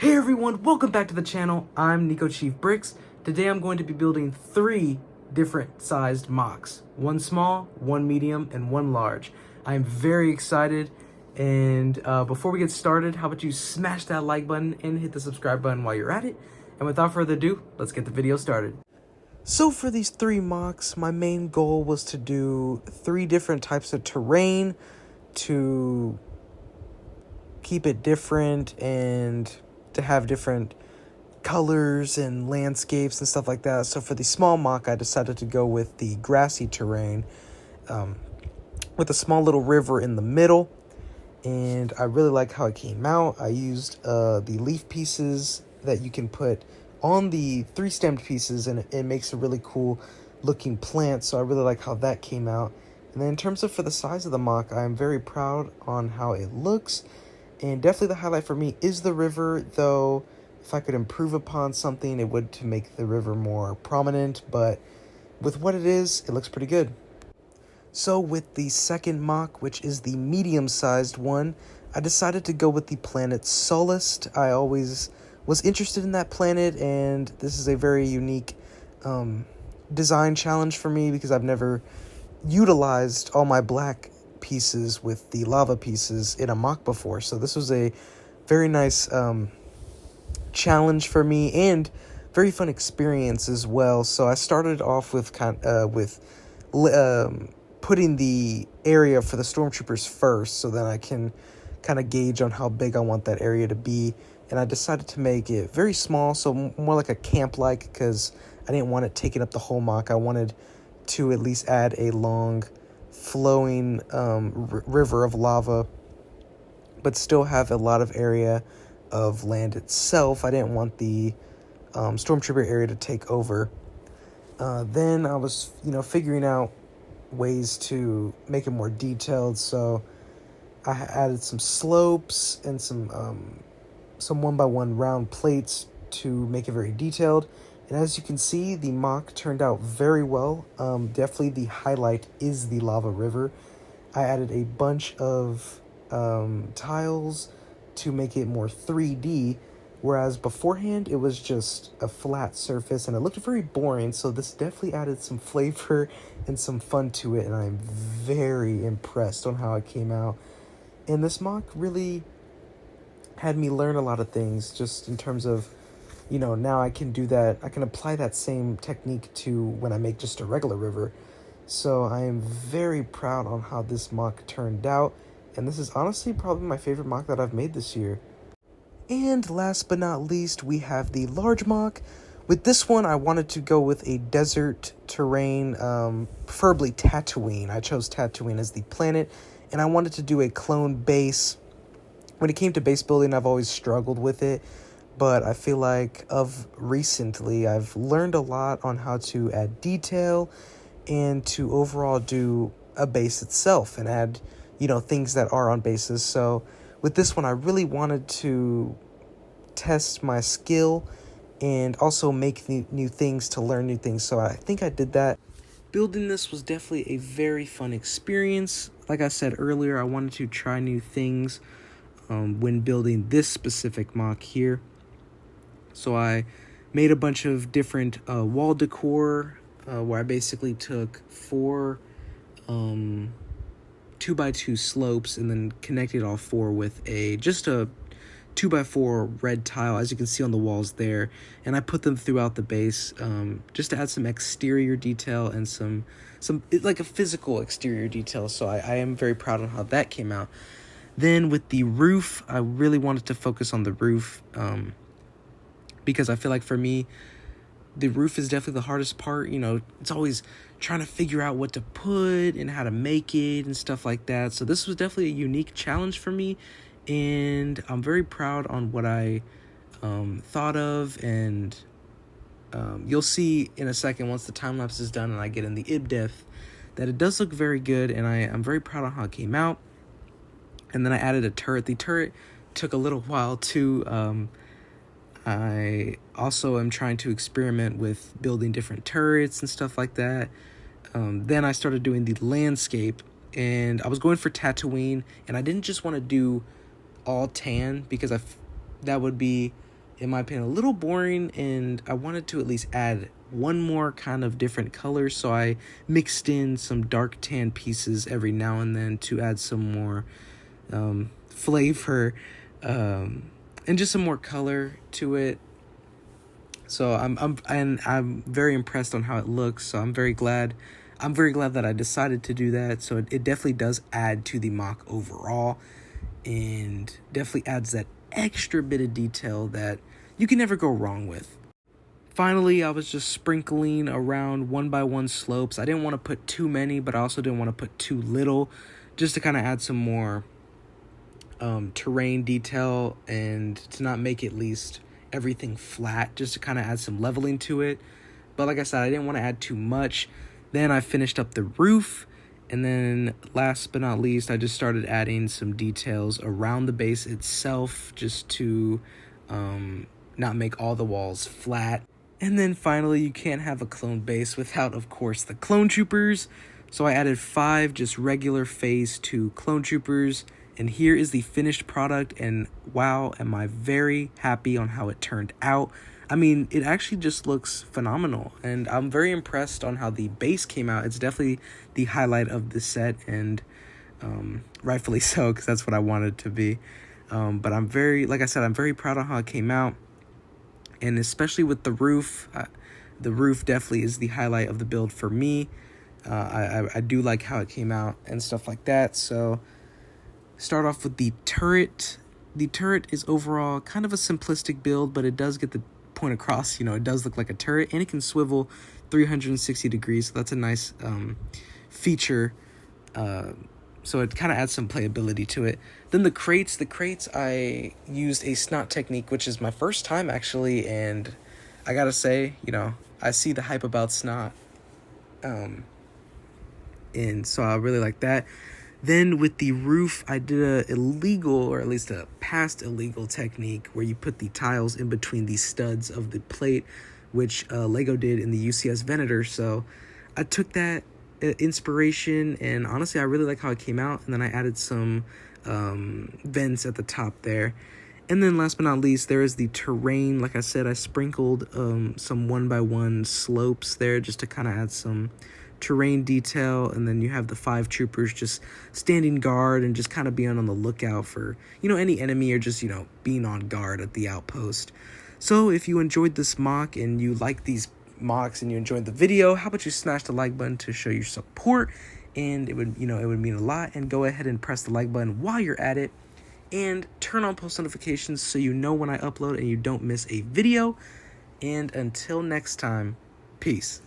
Hey everyone, welcome back to the channel. I'm Nico Chief Bricks. Today I'm going to be building 3 different sized mocks. One small, one medium, and one large. I'm very excited, and before we get started, how about you smash that like button and hit the subscribe button while you're at it. And without further ado, let's get the video started. So for these 3 mocks, my main goal was to do 3 different types of terrain to keep it different and to have different colors and landscapes and stuff like that. So for the small mock, I decided to go with the grassy terrain with a small little river in the middle, and I really like how it came out. I used the leaf pieces that you can put on the 3-stemmed pieces, and it makes a really cool looking plant, so I really like how that came out. And then in terms of for the size of the mock, I'm very proud on how it looks. And definitely the highlight for me is the river, though if I could improve upon something, it would to make the river more prominent. But with what it is, it looks pretty good. So with the second mock, which is the medium-sized one, I decided to go with the planet Solist. I always was interested in that planet, and this is a very unique design challenge for me because I've never utilized all my black pieces with the lava pieces in a mock before, so this was a very nice challenge for me and very fun experience as well. So I started off with putting the area for the stormtroopers first, so then I can kind of gauge on how big I want that area to be. And I decided to make it very small, so more like a camp-like, because I didn't want it taking up the whole mock. I wanted to at least add a long flowing river of lava, but still have a lot of area of land itself. I didn't want the stormtrooper area to take over. Then I was, figuring out ways to make it more detailed. So I added some slopes and some 1x1 round plates to make it very detailed. And as you can see, the mock turned out very well. Definitely the highlight is the lava river. I added a bunch of tiles to make it more 3D, whereas beforehand it was just a flat surface and it looked very boring. So this definitely added some flavor and some fun to it, and I'm very impressed on how it came out. And this mock really had me learn a lot of things just in terms of, now I can do that. I can apply that same technique to when I make just a regular river. So I am very proud on how this mock turned out. And this is honestly probably my favorite mock that I've made this year. And last but not least, we have the large mock. With this one, I wanted to go with a desert terrain, preferably Tatooine. I chose Tatooine as the planet, and I wanted to do a clone base. When it came to base building, I've always struggled with it. But I feel like recently, I've learned a lot on how to add detail and to overall do a base itself and add, things that are on bases. So with this one, I really wanted to test my skill and also make new things to learn new things. So I think I did that. Building this was definitely a very fun experience. Like I said earlier, I wanted to try new things when building this specific mock here. So I made a bunch of different wall decor where I basically took 4 2x2 slopes and then connected all 4 with just a 2x4 red tile, as you can see on the walls there. And I put them throughout the base just to add some exterior detail and some like a physical exterior detail. So I am very proud of how that came out. Then with the roof, I really wanted to focus on the roof because I feel like for me, the roof is definitely the hardest part. It's always trying to figure out what to put and how to make it and stuff like that. So this was definitely a unique challenge for me, and I'm very proud on what I thought of. And you'll see in a second, once the time lapse is done and I get in the ib depth, that it does look very good, and I'm very proud on how it came out. And then I added a turret. The turret took a little while too. I also am trying to experiment with building different turrets and stuff like that. Then I started doing the landscape, and I was going for Tatooine, and I didn't just want to do all tan because that would be in my opinion, a little boring, and I wanted to at least add one more kind of different color, so I mixed in some dark tan pieces every now and then to add some more flavor and just some more color to it. So I'm very impressed on how it looks. So I'm very glad that I decided to do that. So it definitely does add to the mock overall, and definitely adds that extra bit of detail that you can never go wrong with. Finally, I was just sprinkling around 1x1 slopes. I didn't want to put too many, but I also didn't want to put too little, just to kind of add some more terrain detail and to not make at least everything flat, just to kind of add some leveling to it. But like I said, I didn't want to add too much. Then I finished up the roof, and then last but not least, I just started adding some details around the base itself, just to not make all the walls flat. And then finally, you can't have a clone base without, of course, the clone troopers. So I added 5 just regular phase 2 clone troopers, and here is the finished product, and wow, am I very happy on how it turned out. I mean, it actually just looks phenomenal, and I'm very impressed on how the base came out. It's definitely the highlight of the set, and rightfully so, because that's what I wanted it to be. But I'm very, like I said, I'm very proud of how it came out, and especially with the roof. The roof definitely is the highlight of the build for me. I do like how it came out and stuff like that. So start off with the turret. The turret is overall kind of a simplistic build, but it does get the point across. You know, it does look like a turret, and it can swivel 360 degrees, so that's a nice feature. So it kind of adds some playability to it. Then the crates, I used a snot technique, which is my first time actually, and I gotta say, you know, I see the hype about snot, and so I really like that. Then with the roof, I did a illegal, or at least a past illegal technique, where you put the tiles in between the studs of the plate, which Lego did in the UCS Venator. So I took that inspiration, and honestly, I really like how it came out. And then I added some vents at the top there. And then last but not least, there is the terrain. Like I said, I sprinkled some 1x1 slopes there, just to kind of add some terrain detail. And then you have the 5 troopers just standing guard and just kind of being on the lookout for, you know, any enemy, or just, you know, being on guard at the outpost. So if you enjoyed this mock and you like these mocks and you enjoyed the video, how about you smash the like button to show your support, and it would mean a lot. And go ahead and press the like button while you're at it, and turn on post notifications so you know when I upload and you don't miss a video. And until next time, peace.